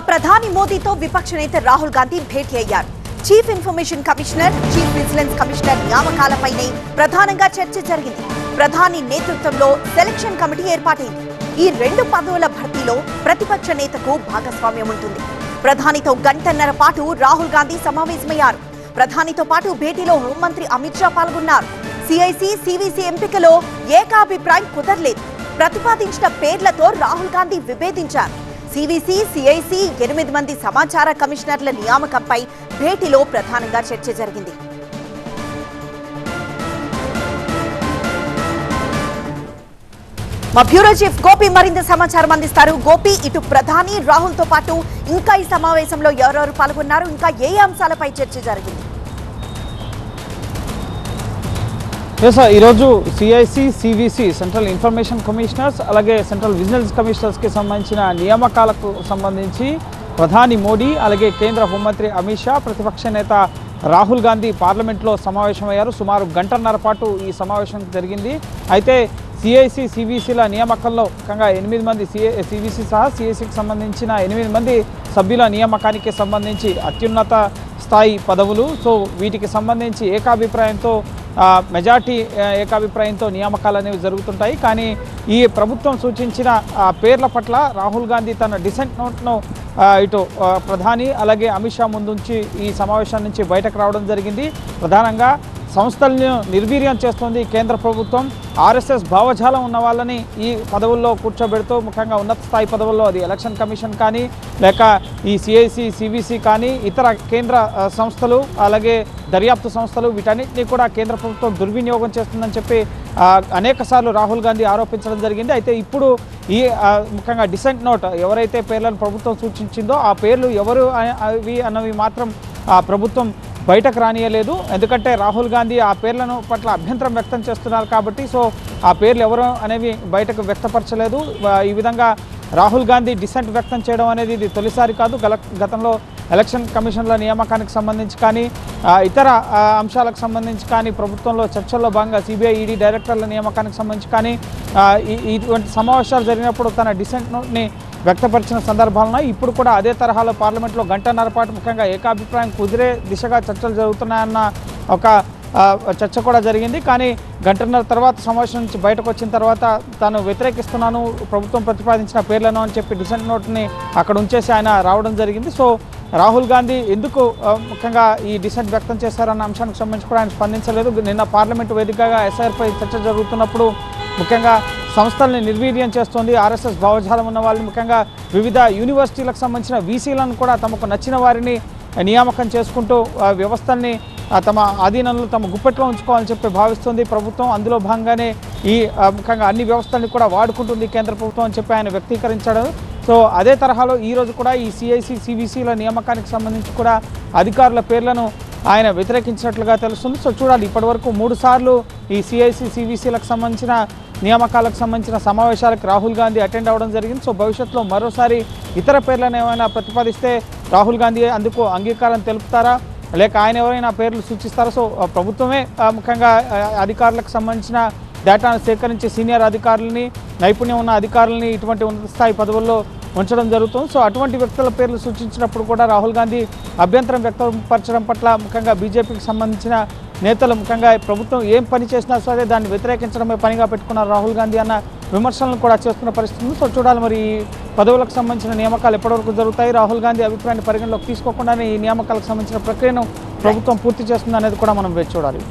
ప్రధాని మోదీతో విపక్ష నేత రాహుల్ గాంధీ భేటీ అయ్యారు. Chief information commissioner, chief vigilance commissioner నియామకాలపైనే ప్రధానంగా చర్చ జరిగింది. ప్రధాని నేతృత్వంలో సెలక్షన్ కమిటీ ఏర్పాటైంది. ఈ రెండు పదవుల భర్తీలో ప్రతిపక్ష నేతకు భాగస్వామ్యం ఉంటుంది. ప్రధానితో గంటన్నర పాటు రాహుల్ గాంధీ సమావేశమయ్యారు. ప్రధానితో పాటు భేటీలో హోంమంత్రి అమిత్ షా పాల్గొన్నారు. సిఐసి, సివిసి ఎంపికలో ఏకాభిప్రాయం కుదరలేదు. ప్రతిపాదించిన పేర్లతో రాహుల్ గాంధీ విభేదించారు. సివిసి, సిఐసి 8 మంది సమాచార కమిషనర్ల నియామకంపై భేటీలో ప్రధానంగా చర్చ జరిగింది. మా బ్యూరో చీఫ్ గోపి మరింత సమాచారం అందిస్తారు. గోపి, ఇటు ప్రధాని రాహుల్ తో పాటు ఇంకా ఈ సమావేశంలో ఎవరెవరు పాల్గొన్నారు, ఇంకా ఏ అంశాలపై చర్చ జరిగింది? ఈరోజు CIC, CVC central information commissioners అలాగే సెంట్రల్ విజిలెన్స్ కమిషనర్స్కి సంబంధించిన నియామకాలకు సంబంధించి ప్రధాని మోడీ అలాగే కేంద్ర హోంమంత్రి అమిత్ షా, ప్రతిపక్ష నేత రాహుల్ గాంధీ పార్లమెంట్లో సమావేశమయ్యారు. సుమారు గంటన్నర పాటు ఈ సమావేశం జరిగింది. అయితే సిఐసి, సివిసిల నియామకంలో ముఖ్యంగా 8 మంది సివిసి సహా సిఐసికి సంబంధించిన 8 మంది సభ్యుల నియామకానికి సంబంధించి అత్యున్నత స్థాయి పదవులు. సో వీటికి సంబంధించి ఏకాభిప్రాయంతో మెజార్టీ ఏకాభిప్రాయంతో నియామకాలు అనేవి జరుగుతుంటాయి. కానీ ఈ ప్రభుత్వం సూచించిన పేర్ల పట్ల రాహుల్ గాంధీ తన డిసెంట్ నోట్ను ఇటు ప్రధాని అలాగే అమిత్ షా ముందుంచి ఈ సమావేశం నుంచి బయటకు రావడం జరిగింది. ప్రధానంగా సంస్థలను నిర్వీర్యం చేస్తుంది కేంద్ర ప్రభుత్వం. ఆర్ఎస్ఎస్ భావజాలం ఉన్న వాళ్ళని ఈ పదవుల్లో కూర్చోబెడుతూ ముఖ్యంగా ఉన్నత స్థాయి పదవుల్లో అది ఎలక్షన్ కమిషన్ కానీ లేక ఈ సిఐసి, సివిసి కానీ ఇతర కేంద్ర సంస్థలు అలాగే దర్యాప్తు సంస్థలు వీటన్నిటినీ కూడా కేంద్ర ప్రభుత్వం దుర్వినియోగం చేస్తుందని చెప్పి అనేక సార్లు రాహుల్ గాంధీ ఆరోపించడం జరిగింది. అయితే ఇప్పుడు ఈ ముఖ్యంగా డిసెంట్ నోట్ ఎవరైతే పేర్లను ప్రభుత్వం సూచించిందో ఆ పేర్లు ఎవరు అన్నవి మాత్రం ప్రభుత్వం బయటకు రానియలేదు. ఎందుకంటే రాహుల్ గాంధీ ఆ పేర్లను పట్ల అభ్యంతరం వ్యక్తం చేస్తున్నారు కాబట్టి సో ఆ పేర్లు ఎవరు అనేవి బయటకు వ్యక్తపరచలేదు. ఈ విధంగా రాహుల్ గాంధీ డిసెంట్ వ్యక్తం చేయడం అనేది ఇది తొలిసారి కాదు. గతంలో ఎలక్షన్ కమిషన్ల నియామకానికి సంబంధించి కానీ ఇతర అంశాలకు సంబంధించి కానీ ప్రభుత్వంలో చర్చల్లో భాగంగా సిబిఐ, ఈడీ డైరెక్టర్ల నియామకానికి సంబంధించి కానీ ఇటువంటి సమావేశాలు జరిగినప్పుడు తన డిసెంట్ నోట్ని వ్యక్తపరిచిన సందర్భాలను ఇప్పుడు కూడా అదే తరహాలో పార్లమెంట్లో గంటన్నర పాటు ముఖ్యంగా ఏకాభిప్రాయం కుదిరే దిశగా చర్చలు జరుగుతున్నాయన్న ఒక చర్చ కూడా జరిగింది. కానీ గంటన్నర తర్వాత సమావేశం నుంచి బయటకు వచ్చిన తర్వాత తాను వ్యతిరేకిస్తున్నాను ప్రభుత్వం ప్రతిపాదించిన పేర్లను అని చెప్పి డిసెంట్ నోట్ని అక్కడ ఉంచేసి ఆయన రావడం జరిగింది. సో రాహుల్ గాంధీ ఎందుకు ముఖ్యంగా ఈ డిసెంట్ వ్యక్తం చేశారన్న అంశానికి సంబంధించి కూడా ఆయన స్పందించలేదు. నిన్న పార్లమెంటు వేదికగా ఎస్ఐఆర్పై చర్చ జరుగుతున్నప్పుడు ముఖ్యంగా సంస్థల్ని నిర్వీర్యం చేస్తోంది ఆర్ఎస్ఎస్ భావజాలం ఉన్న వాళ్ళని, ముఖ్యంగా వివిధ యూనివర్సిటీలకు సంబంధించిన వీసీలను కూడా తమకు నచ్చిన వారిని నియామకం చేసుకుంటూ వ్యవస్థల్ని తమ ఆధీనంలో తమ గుప్పెట్లో ఉంచుకోవాలని చెప్పి భావిస్తుంది ప్రభుత్వం. అందులో భాగంగానే ఈ ముఖ్యంగా అన్ని వ్యవస్థల్ని కూడా వాడుకుంటుంది కేంద్ర ప్రభుత్వం అని చెప్పి ఆయన వ్యక్తీకరించాడు. సో అదే తరహాలో ఈరోజు కూడా ఈ సిఐసి, సివిసిల నియామకానికి సంబంధించి కూడా అధికారుల పేర్లను ఆయన వ్యతిరేకించినట్లుగా తెలుస్తుంది. సో చూడాలి, ఇప్పటివరకు 3 సార్లు ఈ సిఐసి, సివిసిలకు సంబంధించిన నియామకాలకు సంబంధించిన సమావేశాలకు రాహుల్ గాంధీ అటెండ్ అవ్వడం జరిగింది. సో భవిష్యత్తులో మరోసారి ఇతర పేర్లను ఏమైనా ప్రతిపాదిస్తే రాహుల్ గాంధీ అందుకు అంగీకారం తెలుపుతారా లేక ఆయన ఎవరైనా పేర్లు సూచిస్తారా? సో ప్రభుత్వమే ముఖ్యంగా అధికారులకు సంబంధించిన డేటాను సేకరించి సీనియర్ అధికారులని, నైపుణ్యం ఉన్న అధికారులని ఇటువంటి ఉన్నత స్థాయి పదవుల్లో ఉంచడం జరుగుతుంది. సో అటువంటి వ్యక్తుల పేర్లు సూచించినప్పుడు కూడా రాహుల్ గాంధీ అభ్యంతరం వ్యక్తపరచడం పట్ల ముఖ్యంగా బీజేపీకి సంబంధించిన నేతలు ముఖ్యంగా ప్రభుత్వం ఏం పని చేసినా సరే దాన్ని వ్యతిరేకించడమే పనిగా పెట్టుకున్నారు రాహుల్ గాంధీ అన్న విమర్శలను కూడా చేస్తున్న పరిస్థితి ఉంది. సో చూడాలి మరి ఈ పదవులకు సంబంధించిన నియామకాలు ఎప్పటివరకు జరుగుతాయి, రాహుల్ గాంధీ అభిప్రాయాన్ని పరిగణలోకి తీసుకోకుండానే ఈ నియామకాలకు సంబంధించిన ప్రక్రియను ప్రభుత్వం పూర్తి చేస్తుంది అనేది కూడా మనం వేచి చూడాలి.